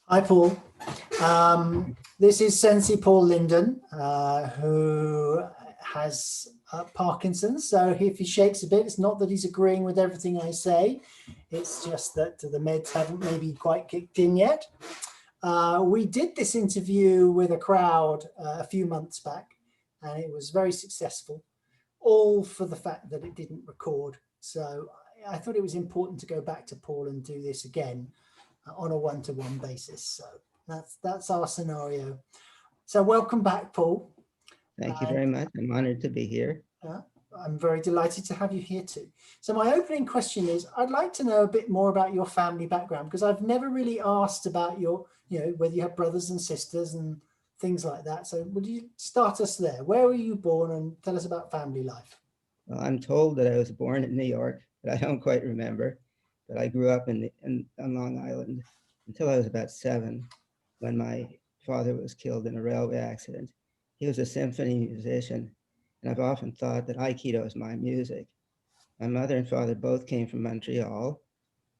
Hi, Paul. This is Sensei Paul Linden, who has Parkinson's. So if he shakes a bit, it's not that he's agreeing with everything I say. It's just that the meds haven't maybe quite kicked in yet. We did this interview with a crowd a few months back, and it was very successful, all for the fact that it didn't record. So I thought it was important to go back to Paul and do this again on a one-to-one basis. So that's our scenario. So welcome back, Paul. Thank you very much. I'm honored to be here. I'm very delighted to have you here too. So my opening question is, I'd like to know a bit more about your family background, because I've never really asked about your, whether you have brothers and sisters and things like that. So would you start us there? Where were you born, and tell us about family life? Well, I'm told that I was born in New York, but I don't quite remember. But I grew up on Long Island until I was about 7, when my father was killed in a railway accident. He was a symphony musician, and I've often thought that Aikido is my music. My mother and father both came from Montreal.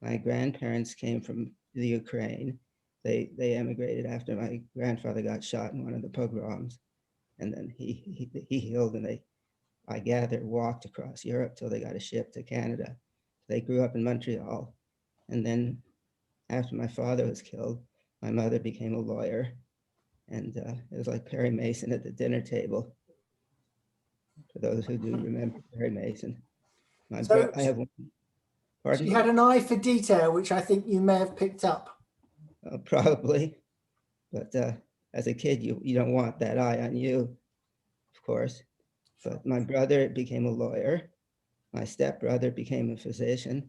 My grandparents came from the Ukraine. They emigrated after my grandfather got shot in one of the pogroms, and then he healed, and I gather, walked across Europe till they got a ship to Canada. They grew up in Montreal. And then after my father was killed, my mother became a lawyer. And it was like Perry Mason at the dinner table, for those who do remember Perry Mason. I have one. Pardon? So you had an eye for detail, which I think you may have picked up. Probably. But as a kid, you don't want that eye on you, of course. But my brother became a lawyer. My stepbrother became a physician.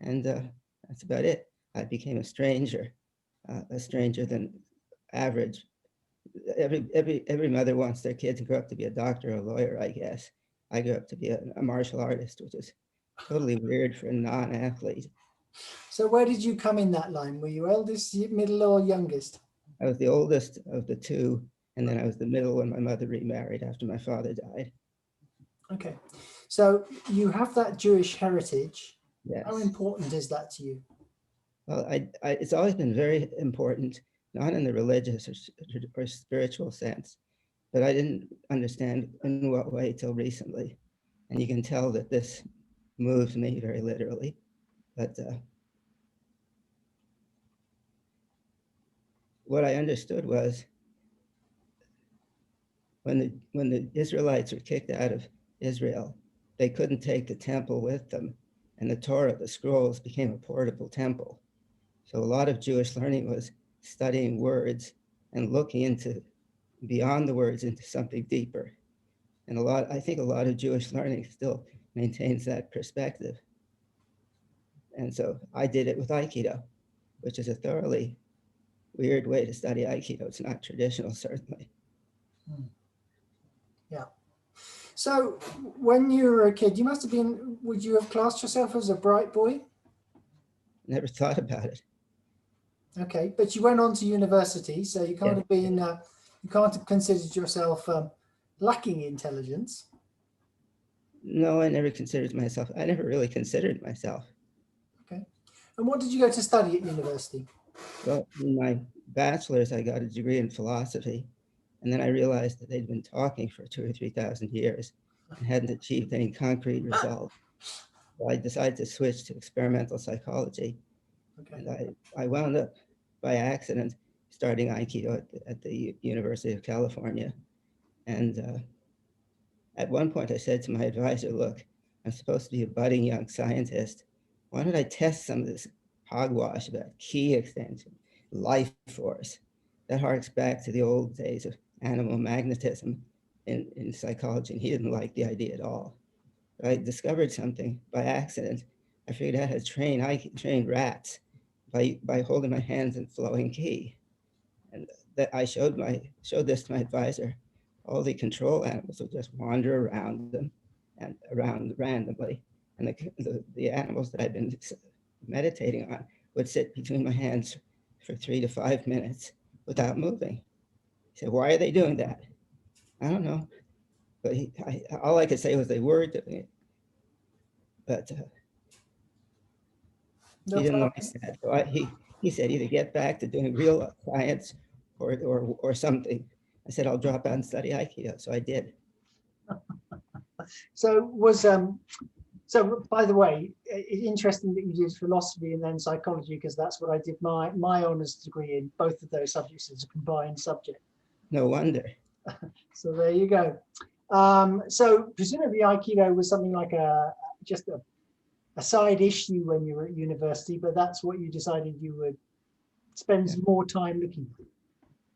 And that's about it. I became a stranger than average. Every mother wants their kid to grow up to be a doctor or a lawyer, I guess. I grew up to be a martial artist, which is totally weird for a non-athlete. So where did you come in that line? Were you eldest, middle, or youngest? I was the oldest of the two, and then I was the middle when my mother remarried after my father died. Okay, so you have that Jewish heritage. Yes. How important is that to you? Well, it's always been very important, not in the religious or spiritual sense, but I didn't understand in what way till recently. And you can tell that this moves me very literally. But what I understood was when the Israelites were kicked out of Israel, they couldn't take the temple with them. And the Torah, the scrolls, became a portable temple. So a lot of Jewish learning was studying words and looking into beyond the words into something deeper. And I think a lot of Jewish learning still maintains that perspective. And so I did it with Aikido, which is a thoroughly weird way to study Aikido. It's not traditional, certainly. Yeah. So when you were a kid, would you have classed yourself as a bright boy? Never thought about it. Okay, but you went on to university, so you can't have been, you can't have considered yourself lacking intelligence. No, I never considered myself. I never really considered myself. Okay. And what did you go to study at university? Well, in my bachelor's, I got a degree in philosophy. And then I realized that they'd been talking for 2,000 or 3,000 years and hadn't achieved any concrete result. So I decided to switch to experimental psychology. Okay. And I wound up by accident starting Aikido at the University of California. And at one point I said to my advisor, look, I'm supposed to be a budding young scientist. Why don't I test some of this hogwash about ki extension, life force? That harks back to the old days of animal magnetism in psychology, and he didn't like the idea at all. But I discovered something by accident. I figured out how to train rats by holding my hands and flowing ki. And that I showed this to my advisor. All the control animals would just wander around them and around randomly. And the animals that I'd been meditating on would sit between my hands for 3 to 5 minutes without moving. He said, why are they doing that? I don't know. But all I could say was they were doing it. But he didn't like that. So He said, either get back to doing real science or something. I said, I'll drop out and study Aikido. So I did. So so by the way, it's interesting that you did philosophy and then psychology, because that's what I did my honours degree in, both of those subjects as a combined subject. No wonder. So there you go. So presumably Aikido was something like just a side issue when you were at university, but that's what you decided you would spend more time looking for.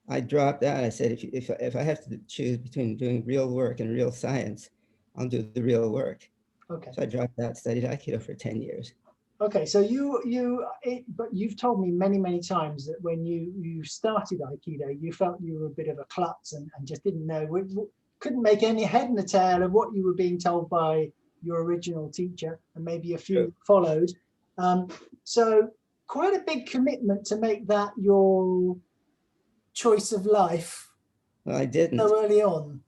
I dropped out. I said, if I have to choose between doing real work and real science, I'll do the real work. Okay. So I dropped out, studied Aikido for 10 years. Okay, so but you've told me many times that when you started Aikido, you felt you were a bit of a klutz and just didn't know, couldn't make any head and a tail of what you were being told by your original teacher, and maybe a few that followed. So quite a big commitment to make that your choice of life. Well, I didn't. So early on.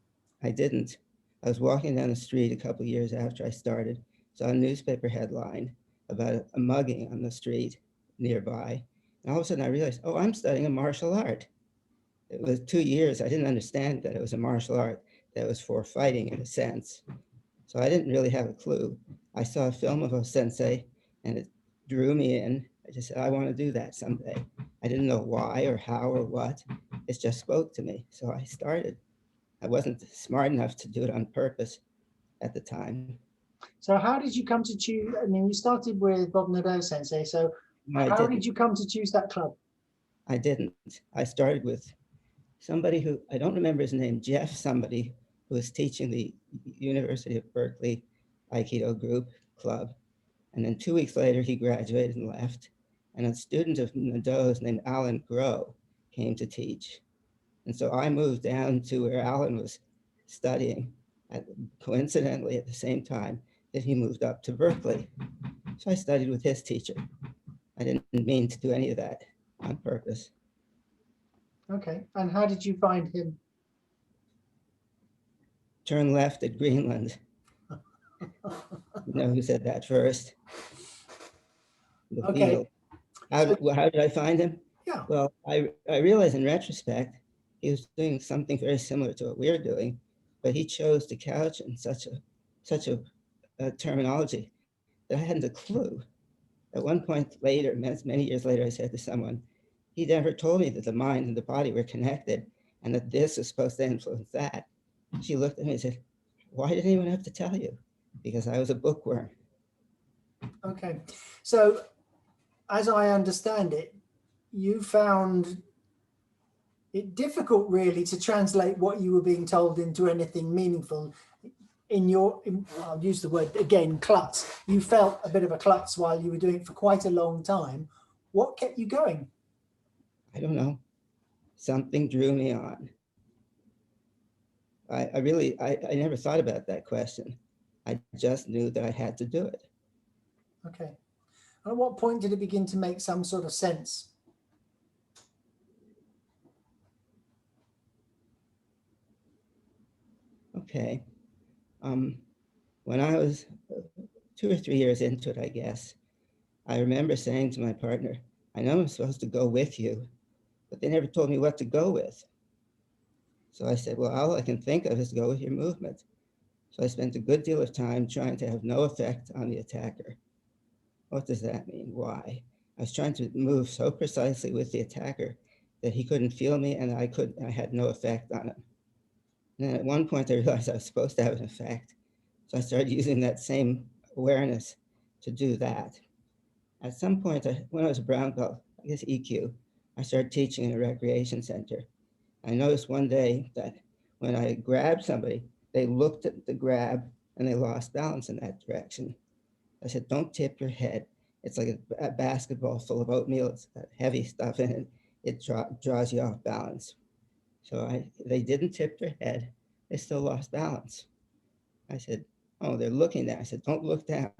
I didn't. I was walking down the street a couple of years after I started, saw a newspaper headline about a mugging on the street nearby. And all of a sudden I realized, oh, I'm studying a martial art. It was 2 years. I didn't understand that it was a martial art that was for fighting in a sense. So I didn't really have a clue. I saw a film of a sensei and it drew me in. I just said, I want to do that someday. I didn't know why or how or what. It just spoke to me. So I started. I wasn't smart enough to do it on purpose at the time. So how did you come to choose? I mean, you started with Bob Nadeau Sensei. So how did you come to choose that club? I didn't. I started with somebody who, I don't remember his name, Jeff somebody, who was teaching the University of Berkeley Aikido group club. And then 2 weeks later, he graduated and left. And a student of Nadeau's named Alan Groh came to teach. And so I moved down to where Alan was studying, coincidentally at the same time that he moved up to Berkeley. So I studied with his teacher. I didn't mean to do any of that on purpose. Okay, and how did you find him? Turn left at Greenland. You know who said that first? The Okay. field. How did I find him? Yeah. Well, I realized in retrospect, he was doing something very similar to what we're doing, but he chose to couch in such a terminology that I hadn't a clue. At one point later, many years later, I said to someone, he never told me that the mind and the body were connected and that this is supposed to influence that. She looked at me and said, why did anyone have to tell you? Because I was a bookworm. Okay, so as I understand it, you found it difficult really to translate what you were being told into anything meaningful. I'll use the word again, klutz. You felt a bit of a klutz while you were doing it for quite a long time. What kept you going? I don't know. Something drew me on. I never thought about that question. I just knew that I had to do it. Okay. At what point did it begin to make some sort of sense? Okay. When I was 2 or 3 years into it, I guess, I remember saying to my partner, I know I'm supposed to go with you, but they never told me what to go with. So I said, well, all I can think of is to go with your movement. So I spent a good deal of time trying to have no effect on the attacker. What does that mean? Why? I was trying to move so precisely with the attacker that he couldn't feel me and I had no effect on him. And then at one point I realized I was supposed to have an effect. So I started using that same awareness to do that. At some point, when I was a brown belt, I guess EQ, I started teaching in a recreation center. I noticed one day that when I grabbed somebody, they looked at the grab and they lost balance in that direction. I said, don't tip your head. It's like a basketball full of oatmeal. It's got heavy stuff in it. It draws you off balance. So they didn't tip their head. They still lost balance. I said, oh, they're looking down. I said, don't look down.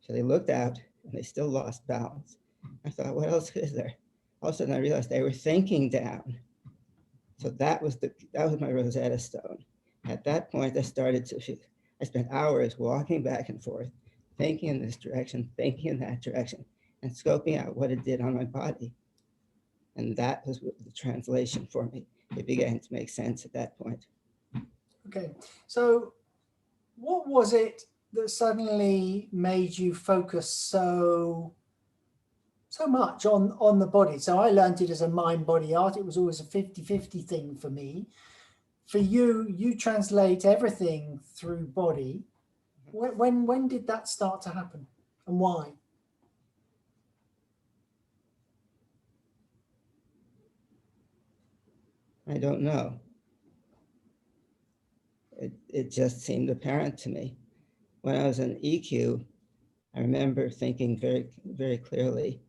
So they looked out and they still lost balance. I thought, what else is there? All of a sudden I realized they were thinking down. So that was my Rosetta Stone. At that point, I spent hours walking back and forth, thinking in this direction, thinking in that direction, and scoping out what it did on my body. And that was the translation for me. It began to make sense at that point. Okay, so what was it that suddenly made you focus so much on the body? So I learned it as a mind-body art. It was always a 50-50 thing for me. For you, you translate everything through body. When did that start to happen, and why? I don't know. It just seemed apparent to me. When I was in EQ, I remember thinking very, very clearly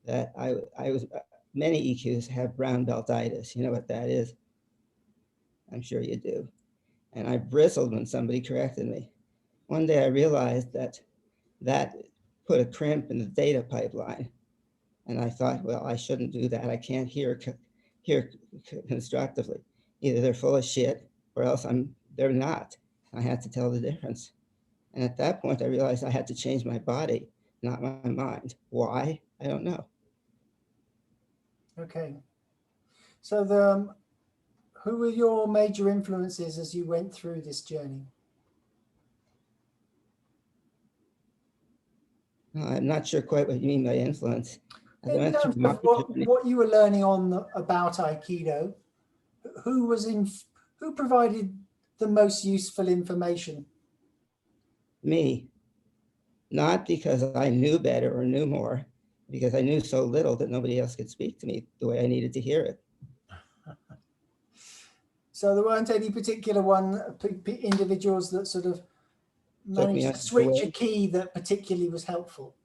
that I was, many EQs have brown beltitis. You know what that is? I'm sure you do. And I bristled when somebody corrected me. One day I realized that put a crimp in the data pipeline. And I thought, well, I shouldn't do that. I can't hear constructively. Either they're full of shit or else they're not. I had to tell the difference. And at that point, I realized I had to change my body, not my mind. Why? I don't know. Okay. So who were your major influences as you went through this journey? I'm not sure quite what you mean by influence. As I In went through terms my of journey, what you were learning about Aikido, who provided the most useful information? me, not because I knew better or knew more, because I knew so little that nobody else could speak to me the way I needed to hear it. So there weren't any particular individuals that sort of Took me managed under to the switch a wing. key that particularly was helpful?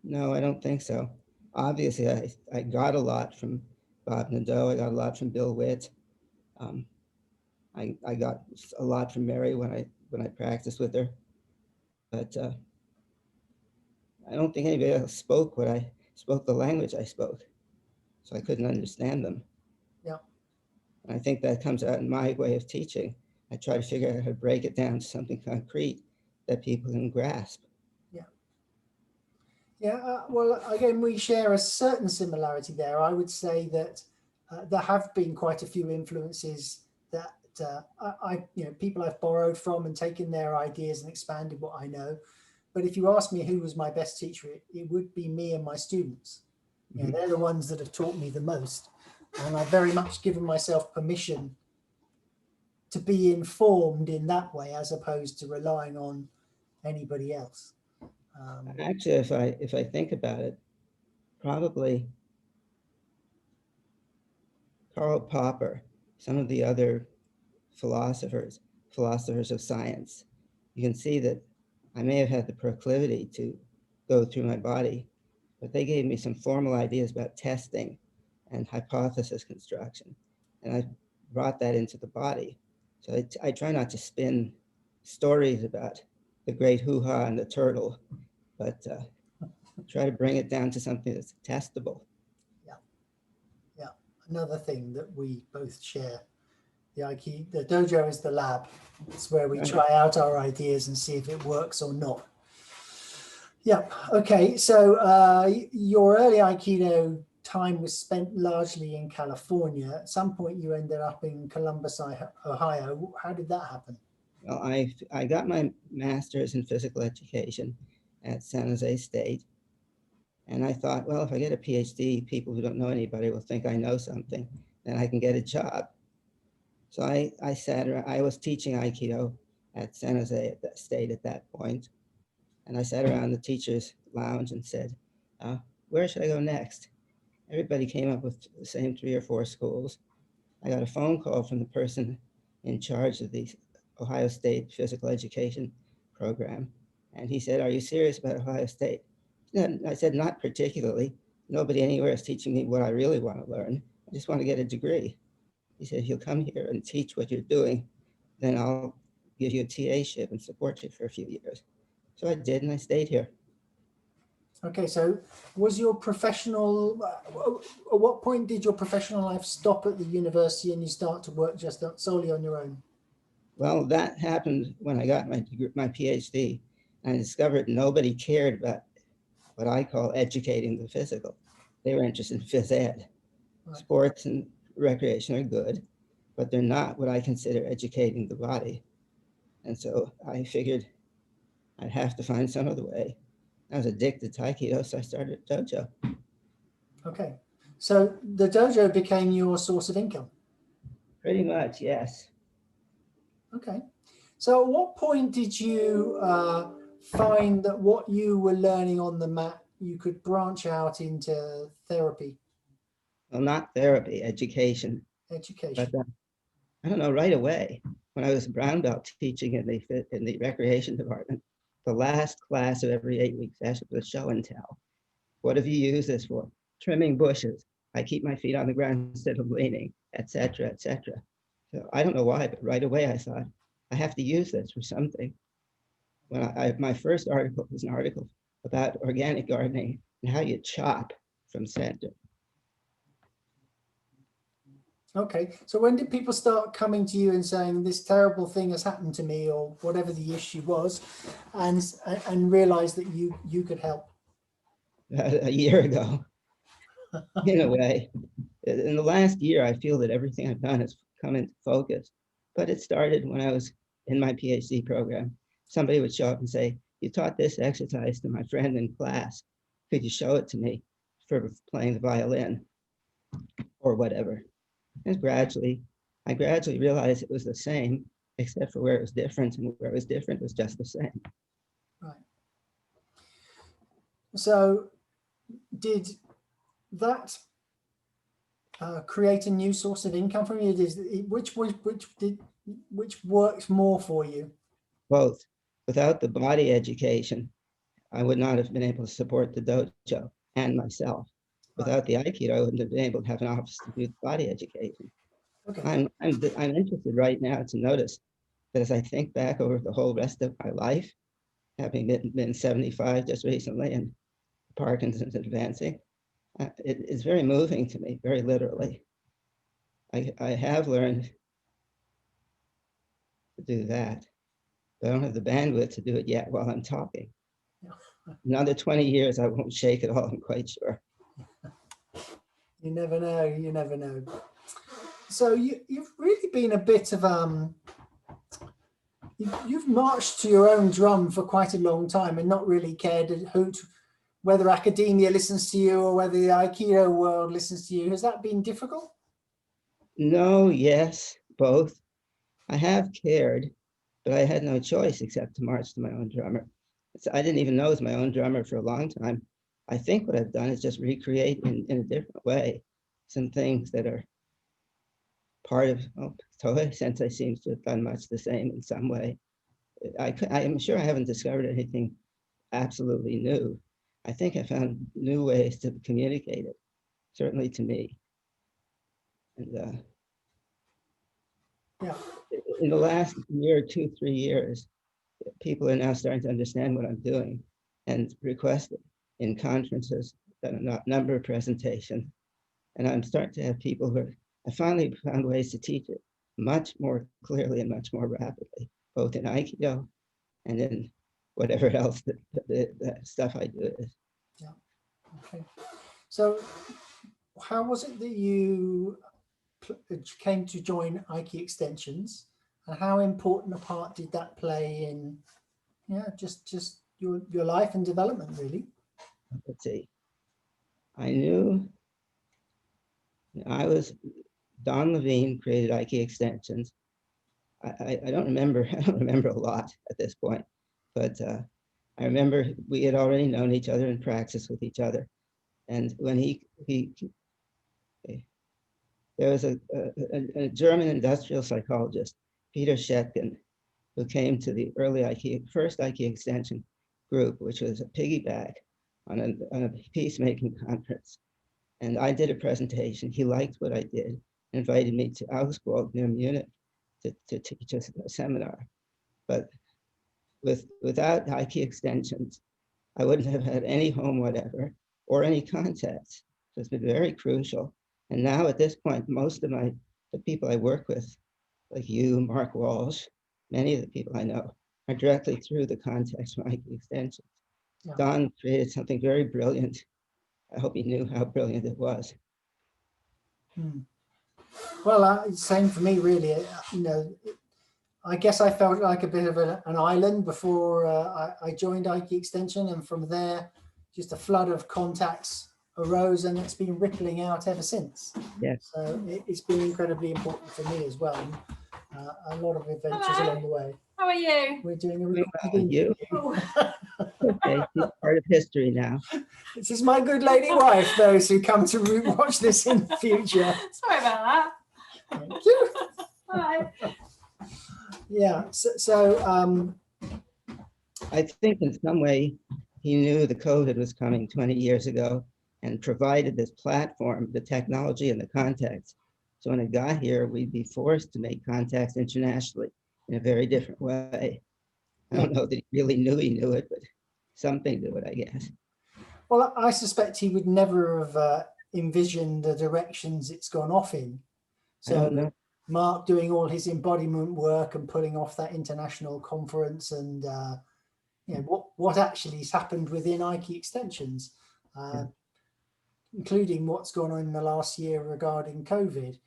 No, I don't think so. Obviously, I got a lot from Bob Nadeau. I got a lot from Bill Witt. I got a lot from Mary when I practiced with her. But I don't think anybody else spoke the language I spoke. So I couldn't understand them. Yeah. And I think that comes out in my way of teaching. I try to figure out how to break it down to something concrete that people can grasp. Yeah. Yeah. Well, again, we share a certain similarity there. I would say that there have been quite a few influences that people I've borrowed from and taken their ideas and expanded what I know. But if you ask me who was my best teacher, it would be me and my students. Mm-hmm. They're the ones that have taught me the most. And I've very much given myself permission to be informed in that way, as opposed to relying on anybody else. Actually, if I think about it, probably Karl Popper, some of the other philosophers of science, you can see that I may have had the proclivity to go through my body, but they gave me some formal ideas about testing and hypothesis construction. And I brought that into the body. So I try not to spin stories about the great hoo-ha and the turtle, but try to bring it down to something that's testable. Yeah. Another thing that we both share. The dojo is the lab. It's where we try out our ideas and see if it works or not. Yeah. Okay. So your early Aikido time was spent largely in California. At some point, you ended up in Columbus, Ohio. How did that happen? Well, I got my master's in physical education at San Jose State. And I thought, well, if I get a PhD, people who don't know anybody will think I know something, then I can get a job. So I sat around, I was teaching Aikido at San Jose State at that point. And I sat around the teacher's lounge and said, where should I go next? Everybody came up with the same 3 or 4 schools. I got a phone call from the person in charge of the Ohio State physical education program. And he said, are you serious about Ohio State? And I said, not particularly. Nobody anywhere is teaching me what I really want to learn. I just want to get a degree. He said, if you'll come here and teach what you're doing, then I'll give you a TA-ship and support you for a few years. So I did, and I stayed here. Okay, so was your professional, at what point did your professional life stop at the university and you start to work just solely on your own? Well, that happened when I got my PhD. I discovered nobody cared about what I call educating the physical. They were interested in phys ed. Right. Sports and recreation are good, but they're not what I consider educating the body. And so I figured I'd have to find some other way. I was addicted to Aikido, so I started a dojo. Okay. So the dojo became your source of income? Pretty much, yes. Okay. So at what point did you find that what you were learning on the mat, you could branch out into therapy, Well, not therapy, education. education? But I don't know, right away, when I was a brown belt teaching in the recreation department, the last class of every 8-week session was show and tell. What have you used this for? Trimming bushes. I keep my feet on the ground instead of leaning, etc., etc. So I don't know why, but right away I thought, I have to use this for something. When my first article was an article about organic gardening and how you chop from center. Okay. So when did people start coming to you and saying this terrible thing has happened to me, or whatever the issue was, and realize that you could help? A year ago, in a way. In the last year, I feel that everything I've done has come into focus. But it started when I was in my PhD program. Somebody would show up and say, you taught this exercise to my friend in class. Could you show it to me for playing the violin or whatever? And I gradually realized it was the same, except for where it was different, and where it was different was just the same. Right. So did that create a new source of income for you? Which works more for you? Both. Without the body education, I would not have been able to support the dojo and myself. Without the Aikido, I wouldn't have been able to have an office to do body education. Okay. I'm interested right now to notice that as I think back over the whole rest of my life, having been 75 just recently and Parkinson's advancing, it's very moving to me, very literally. I have learned to do that, but I don't have the bandwidth to do it yet while I'm talking. Another 20 years, I won't shake it all, I'm quite sure. You never know. You never know. So you've really been a bit of you've marched to your own drum for quite a long time and not really cared a hoot whether academia listens to you or whether the Aikido world listens to you. Has that been difficult? No, yes, both. I have cared, but I had no choice except to march to my own drummer. I didn't even know it was my own drummer for a long time. I think what I've done is just recreate in a different way some things that are part of, Tohei Sensei seems to have done much the same in some way. I'm sure I haven't discovered anything absolutely new. I think I found new ways to communicate it, certainly to me. And Yeah. in the last year, 2, 3 years, people are now starting to understand what I'm doing and request it in conferences, done a number of presentations. And I'm starting to have people who I finally found ways to teach it much more clearly and much more rapidly, both in Aikido and in whatever else the stuff I do is. Yeah. Okay. So how was it that you came to join Aiki Extensions, and how important a part did that play in just your life and development, really? Let's see. I knew Don Levine created Aiki Extensions. I don't remember, I don't remember a lot at this point, but I remember we had already known each other and practiced with each other. And when there was a German industrial psychologist, Peter Shetkin, who came to the first Aiki Extension group, which was a piggyback on a peacemaking conference. And I did a presentation. He liked what I did, invited me to Augsburg near Munich to teach a seminar. But without Aiki Extensions, I wouldn't have had any home whatever or any contacts. So it's been very crucial. And now at this point, most of the people I work with, like you, Mark Walsh, many of the people I know, are directly through the context from IQ extensions. Yeah. Don created something very brilliant. I hope he knew how brilliant it was. Well, same for me, really. I guess I felt like a bit of an island before I joined IQ Extension, and from there, just a flood of contacts arose, and it's been rippling out ever since. Yes. So it's been incredibly important for me as well. And, a lot of adventures along the way. How are you? We're doing a Well, recording you? Okay, he's part of history now. This is my good lady wife, those who come to watch this in the future. Sorry about that. Thank you. Hi. Yeah, I think in some way he knew the COVID was coming 20 years ago and provided this platform, the technology and the contacts. So when it got here, we'd be forced to make contacts internationally in a very different way. I don't know that he really knew he knew it, but something to it, I guess. well, I suspect he would never have envisioned the directions it's gone off in. I don't know. So Mark doing all his embodiment work and pulling off that international conference, and what actually has happened within IQ Extensions, including what's gone on in the last year regarding COVID.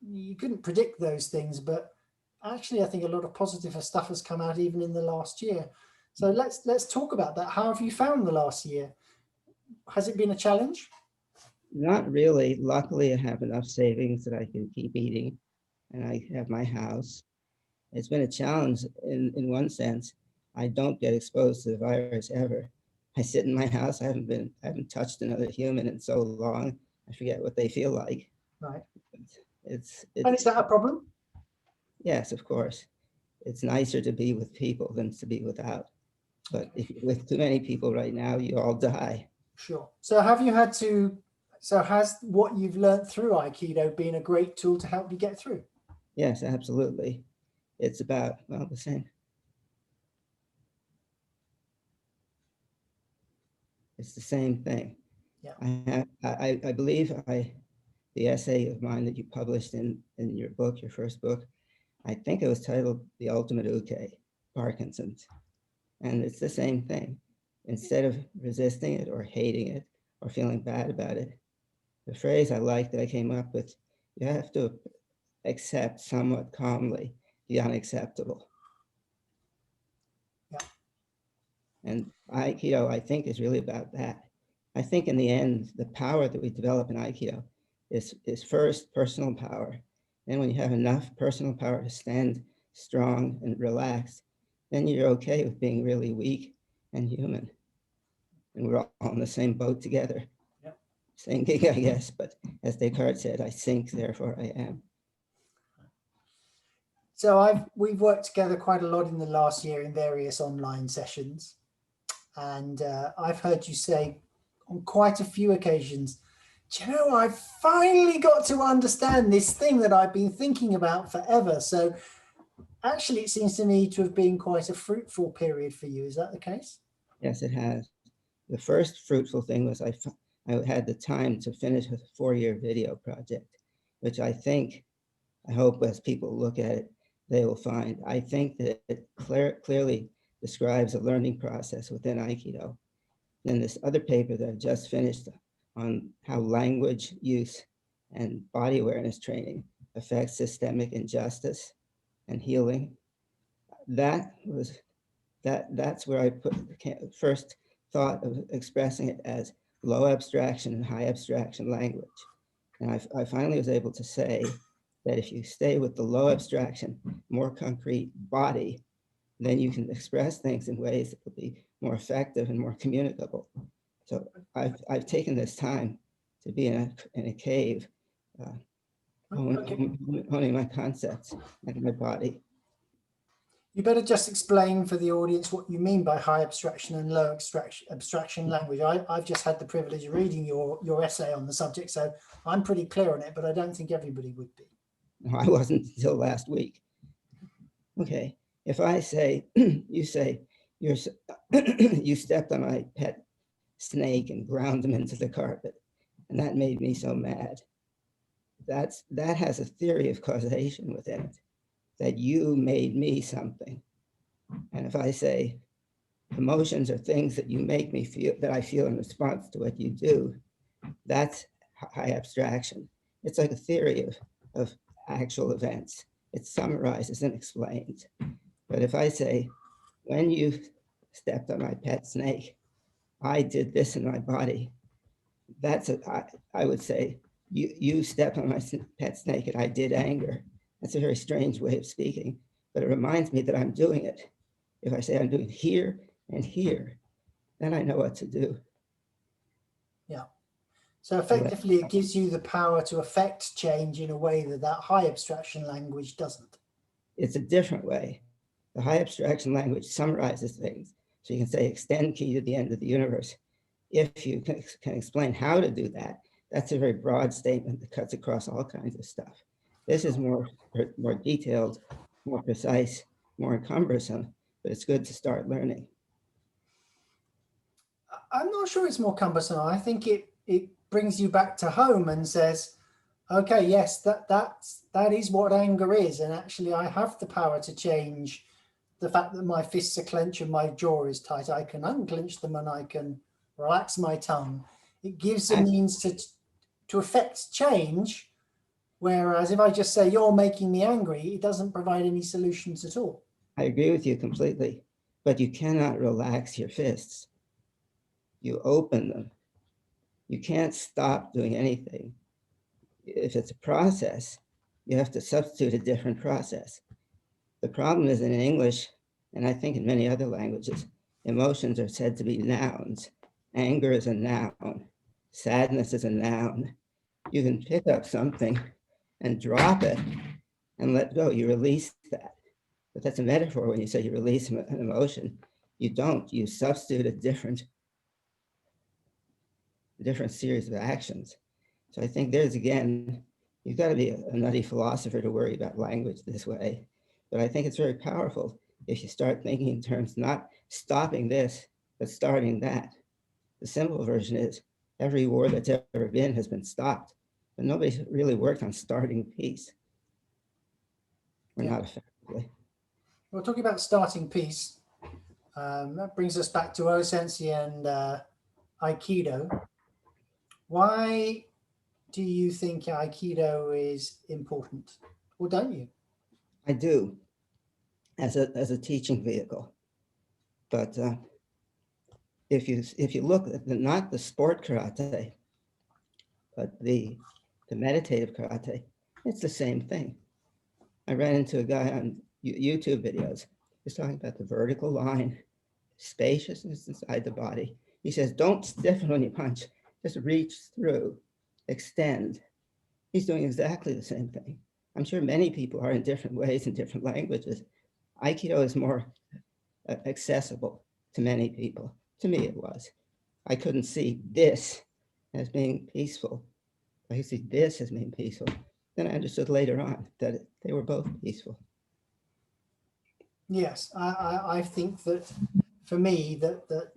You couldn't predict those things, but actually I think a lot of positive stuff has come out even in the last year. So let's talk about that. How have you found the last year? Has it been a challenge? Not really. Luckily, I have enough savings that I can keep eating, and I have my house. It's been a challenge in one sense. I don't get exposed to the virus ever. I sit in my house. I haven't touched another human in so long. I forget what they feel like. Right. It's And is that a problem? Yes, of course. It's nicer to be with people than to be without. But if you're with too many people right now, you all die. Sure. So has what you've learned through Aikido been a great tool to help you get through? Yes, absolutely. It's about, well, the same. It's the same thing. Yeah. I believe the essay of mine that you published in your book, your first book, I think it was titled The Ultimate Uke, Parkinson's. And it's the same thing. Instead of resisting it or hating it or feeling bad about it, the phrase I like that I came up with, you have to accept somewhat calmly the unacceptable. Yeah. And Aikido, I think, is really about that. I think in the end, the power that we develop in Aikido is first personal power. And when you have enough personal power to stand strong and relaxed, then you're okay with being really weak and human. And we're all in the same boat together. Yep. Same gig, I guess, but as Descartes said, I sink, therefore I am. So we've worked together quite a lot in the last year in various online sessions. And I've heard you say on quite a few occasions, do you know, I've finally got to understand this thing that I've been thinking about forever. So actually, it seems to me to have been quite a fruitful period for you. Is that the case? Yes, it has. The first fruitful thing was I had the time to finish a 4-year video project, which I hope as people look at it, they will find. I think that it clearly describes a learning process within Aikido. Then this other paper that I've just finished on how language use and body awareness training affects systemic injustice and healing. That's where I put the first thought of expressing it as low abstraction and high abstraction language. And I finally was able to say that if you stay with the low abstraction, more concrete body, then you can express things in ways that will be more effective and more communicable. So I've taken this time to be in a cave, honing my concepts and my body. You better just explain for the audience what you mean by high abstraction and low abstraction language. I've just had the privilege of reading your essay on the subject, so I'm pretty clear on it, but I don't think everybody would be. No, I wasn't until last week. Okay, if I say, you say, you stepped on my pet snake and ground them into the carpet, and that made me so mad. That has a theory of causation within it, that you made me something. And if I say, emotions are things that you make me feel, that I feel in response to what you do, that's high abstraction. It's like a theory of actual events. It summarizes and explains. But if I say, when you stepped on my pet snake, I did this in my body, I would say, you stepped on my pet snake and I did anger. That's a very strange way of speaking, but it reminds me that I'm doing it. If I say I'm doing here and here, then I know what to do. Yeah. So effectively, it gives you the power to affect change in a way that that high abstraction language doesn't. It's a different way. The high abstraction language summarizes things. So you can say extend key to the end of the universe. If you can explain how to do that, that's a very broad statement that cuts across all kinds of stuff. This is more detailed, more precise, more cumbersome, but it's good to start learning. I'm not sure it's more cumbersome. I think it brings you back to home and says, okay, yes, that is what anger is. And actually I have the power to change the fact that my fists are clenched and my jaw is tight. I can unclench them and I can relax my tongue. It gives a means to affect change. Whereas if I just say, you're making me angry, it doesn't provide any solutions at all. I agree with you completely, but you cannot relax your fists. You open them. You can't stop doing anything. If it's a process, you have to substitute a different process. The problem is in English, and I think in many other languages, emotions are said to be nouns. Anger is a noun. Sadness is a noun. You can pick up something and drop it and let go. You release that. But that's a metaphor when you say you release an emotion. You don't. You substitute a different series of actions. So I think there's, again, you've got to be a nutty philosopher to worry about language this way. But I think it's very powerful if you start thinking in terms not stopping this, but starting that. The simple version is every war that's ever been has been stopped, but nobody's really worked on starting peace. Or not effectively. We're talking about starting peace. That brings us back to Sensei and Aikido. Why do you think Aikido is important, or don't you? I do, as a teaching vehicle. But if you look at not the sport karate, but the meditative karate, it's the same thing. I ran into a guy on YouTube videos. He's talking about the vertical line, spaciousness inside the body. He says, don't stiffen when you punch, just reach through, extend. He's doing exactly the same thing. I'm sure many people are in different ways in different languages. Aikido is more accessible to many people. To me, it was. I couldn't see this as being peaceful. I could see this as being peaceful. Then I understood later on that they were both peaceful. Yes, I think that for me, that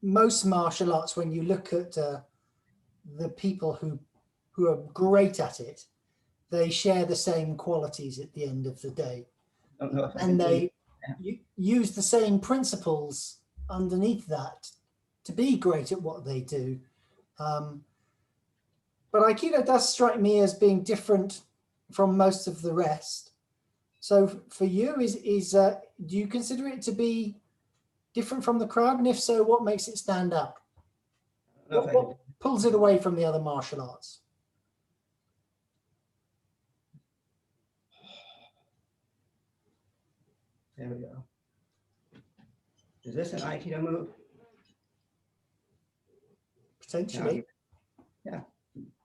most martial arts, when you look at the people who are great at it, they share the same qualities at the end of the day. I don't know if and they use the same principles underneath that to be great at what they do. But Aikido does strike me as being different from most of the rest. So for you, do you consider it to be different from the crowd? And if so, what makes it stand out? What pulls it away from the other martial arts? There we go. Is this an Aikido move? Potentially. Yeah.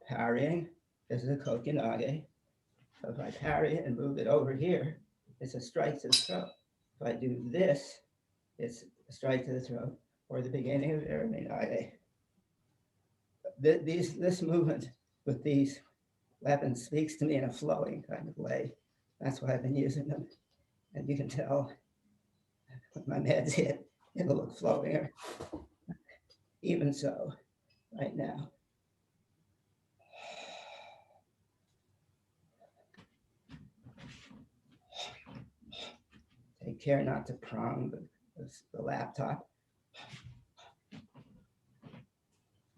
Parrying. This is a kokinage. So if I parry it and move it over here, it's a strike to the throat. If I do this, it's a strike to the throat, or the beginning of Iriminage. This movement with these weapons speaks to me in a flowing kind of way. That's why I've been using them. And you can tell when my meds hit, it'll look flowinger. Even so, right now. Take take care not to prong the laptop.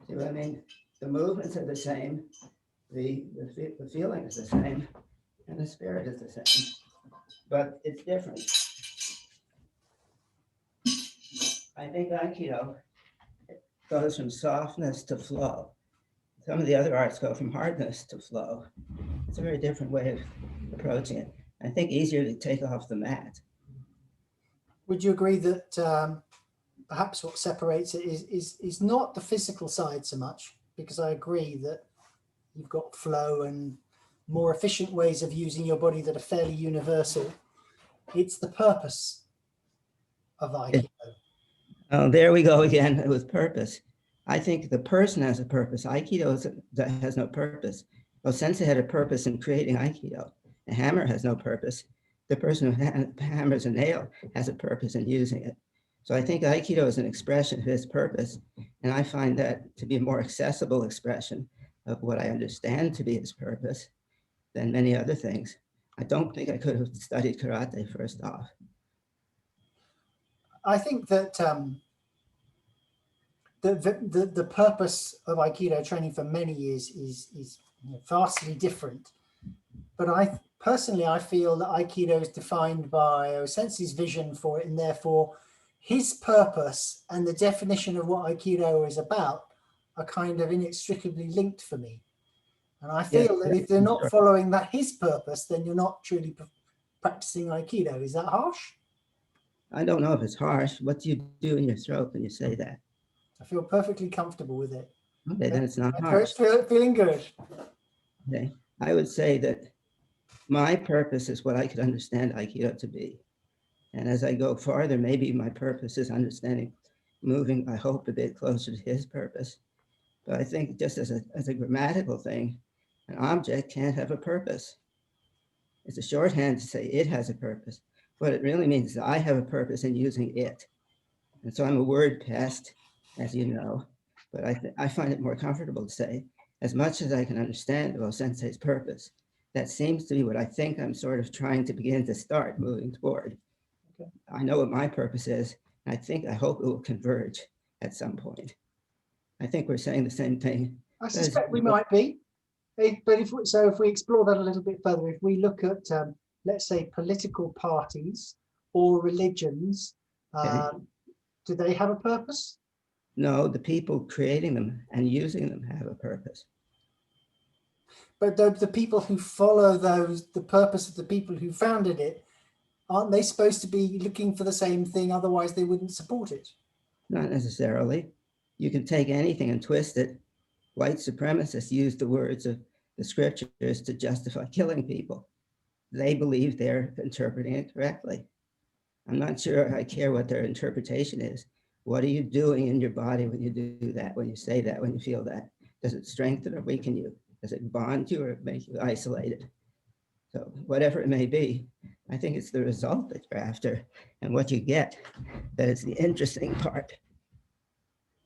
See what I mean? The movements are the same, the feeling is the same, and the spirit is the same, but it's different. I think Aikido goes from softness to flow. Some of the other arts go from hardness to flow. It's a very different way of approaching it. I think easier to take off the mat. Would you agree that perhaps what separates it is not the physical side so much? Because I agree that you've got flow and more efficient ways of using your body that are fairly universal. It's the purpose of Aikido. Oh, there we go again with purpose. I think the person has a purpose. Aikido has no purpose. Well, Sensei had a purpose in creating Aikido. A hammer has no purpose. The person who hammers a nail has a purpose in using it. So I think Aikido is an expression of his purpose. And I find that to be a more accessible expression of what I understand to be his purpose than many other things. I don't think I could have studied karate first off. I think that the purpose of Aikido training for many years is vastly different. But I feel that Aikido is defined by Sensei's vision for it, and therefore his purpose and the definition of what Aikido is about are kind of inextricably linked for me. And I feel that if they're not following his purpose, then you're not truly practicing Aikido. Is that harsh? I don't know if it's harsh. What do you do in your throat when you say that? I feel perfectly comfortable with it. Okay, then it's not harsh. Feeling good. Okay, I would say that my purpose is what I could understand Aikido to be. And as I go farther, maybe my purpose is understanding, moving, I hope, a bit closer to his purpose. But I think just as a grammatical thing, an object can't have a purpose. It's a shorthand to say it has a purpose. What it really means is I have a purpose in using it. And so I'm a word pest, as you know, but I find it more comfortable to say, as much as I can understand about Sensei's purpose, that seems to be what I think I'm sort of trying to begin to start moving toward. Okay. I know what my purpose is, and I hope it will converge at some point. I think we're saying the same thing. I suspect we might be, but if we explore that a little bit further, if we look at, let's say, political parties or religions, Okay. Do they have a purpose? No, the people creating them and using them have a purpose. But the people who follow the purpose of the people who founded it, aren't they supposed to be looking for the same thing? Otherwise, they wouldn't support it. Not necessarily. You can take anything and twist it. White supremacists use the words of the scriptures to justify killing people. They believe they're interpreting it correctly. I'm not sure I care what their interpretation is. What are you doing in your body when you do that, when you say that, when you feel that? Does it strengthen or weaken you? Does it bond you or make you isolated? So whatever it may be, I think it's the result that you're after and what you get that is the interesting part.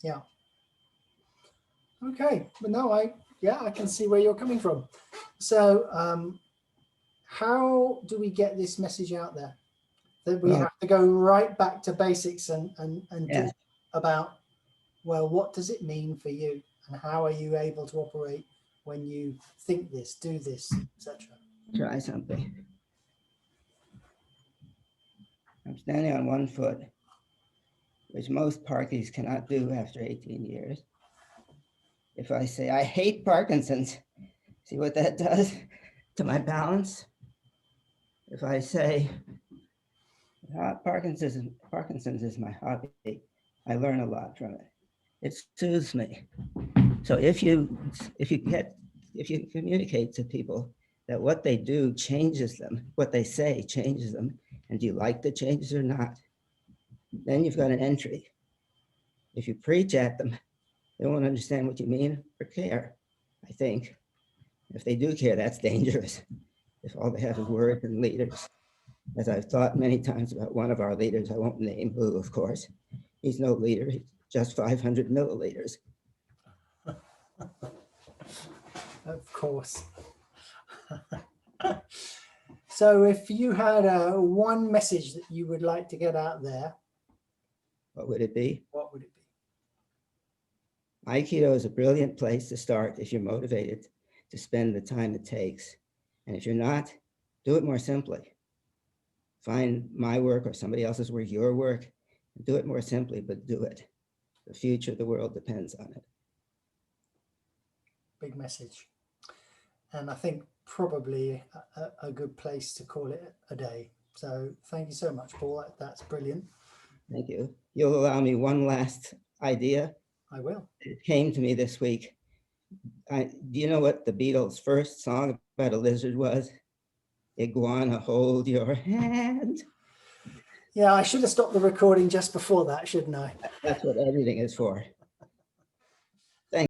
Yeah. Okay, but no, I can see where you're coming from. So how do we get this message out there? That we have to go right back to basics and talk about, well, what does it mean for you? And how are you able to operate when you think this, do this, etc.? Try something. I'm standing on one foot, which most Parkies cannot do after 18 years. If I say, I hate Parkinson's, see what that does to my balance? If I say, Parkinson's is my hobby, I learn a lot from it. It soothes me. So if you communicate to people that what they do changes them, what they say changes them, and do you like the changes or not, then you've got an entry. If you preach at them, they won't understand what you mean or care, I think. If they do care, that's dangerous. If all they have is words and leaders. As I've thought many times about one of our leaders, I won't name who, of course. He's no leader, he's just 500 milliliters. Of course. So if you had one message that you would like to get out there, What would it be? what would it be? Aikido is a brilliant place to start if you're motivated to spend the time it takes. And if you're not, do it more simply. Find my work or somebody else's work, your work, and do it more simply, but do it. The future of the world depends on it. Big message. And I think probably a good place to call it a day. So thank you so much, Paul. That's brilliant. Thank you. You'll allow me one last idea. I will. It came to me this week. Do you know what the Beatles' first song about a lizard was? Iguana, hold your hand. Yeah, I should have stopped the recording just before that, shouldn't I? That's what editing is for.